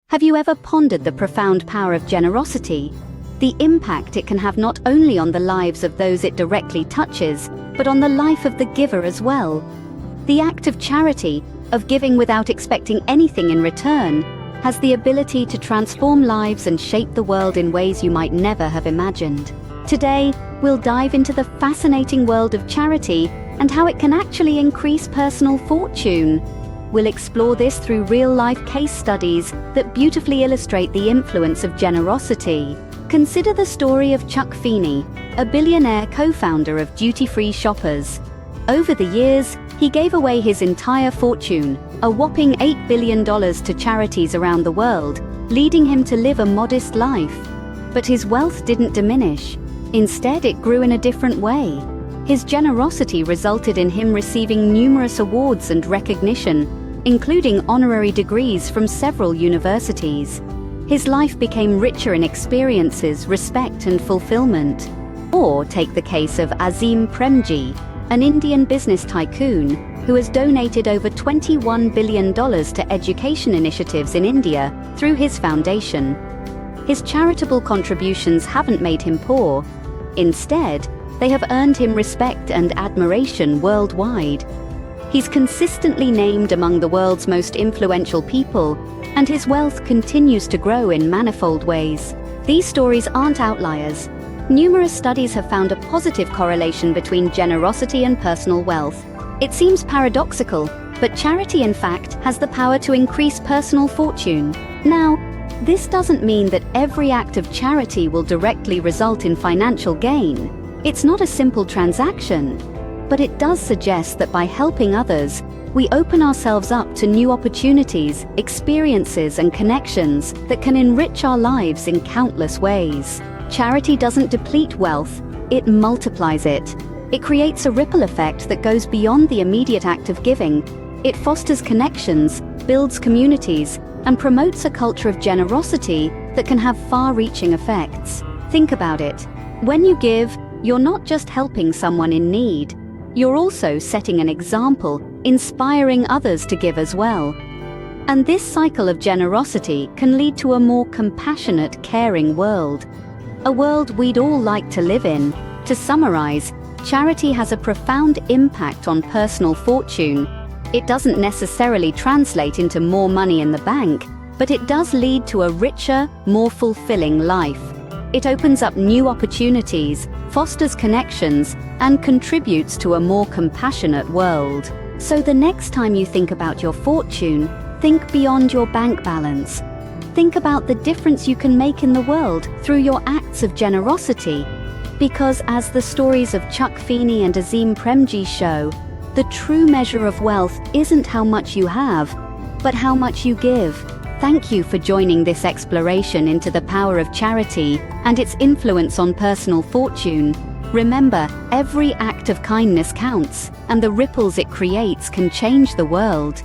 Have you ever pondered the profound power of generosity? The impact it can have not only on the lives of those it directly touches, but on the life of the giver as well. The act of charity, of giving without expecting anything in return, has the ability to transform lives and shape the world in ways you might never have imagined. Today, we'll dive into the fascinating world of charity and how it can actually increase personal fortune. We'll explore this through real-life case studies that beautifully illustrate the influence of generosity. Consider the story of Chuck Feeney, a billionaire co-founder of duty-free shoppers. Over the years, he gave away his entire fortune, a whopping $8 billion, to charities around the world, leading him to live a modest life. But his wealth didn't diminish. Instead, it grew in a different way. His generosity resulted in him receiving numerous awards and recognition, including honorary degrees from several universities. His life became richer in experiences, respect, and fulfillment. Or take the case of Azim Premji, an Indian business tycoon who has donated over $21 billion to education initiatives in India through his foundation. His charitable contributions haven't made him poor. Instead, they have earned him respect and admiration worldwide. He's consistently named among the world's most influential people, and his wealth continues to grow in manifold ways. These stories aren't outliers. Numerous studies have found a positive correlation between generosity and personal wealth. It seems paradoxical, but charity in fact has the power to increase personal fortune. Now, this doesn't mean that every act of charity will directly result in financial gain. It's not a simple transaction, but it does suggest that by helping others, we open ourselves up to new opportunities, experiences, and connections that can enrich our lives in countless ways. Charity doesn't deplete wealth, it multiplies it. It creates a ripple effect that goes beyond the immediate act of giving. It fosters connections, builds communities, and promotes a culture of generosity that can have far-reaching effects. Think about it. When you give, you're not just helping someone in need. You're also setting an example, inspiring others to give as well. And this cycle of generosity can lead to a more compassionate, caring world. A world we'd all like to live in. To summarize, charity has a profound impact on personal fortune. It doesn't necessarily translate into more money in the bank, but it does lead to a richer, more fulfilling life. It opens up new opportunities, fosters connections, and contributes to a more compassionate world. So the next time you think about your fortune, think beyond your bank balance. Think about the difference you can make in the world through your acts of generosity. Because as the stories of Chuck Feeney and Azim Premji show, the true measure of wealth isn't how much you have, but how much you give. Thank you for joining this exploration into the power of charity and its influence on personal fortune. Remember, every act of kindness counts, and the ripples it creates can change the world.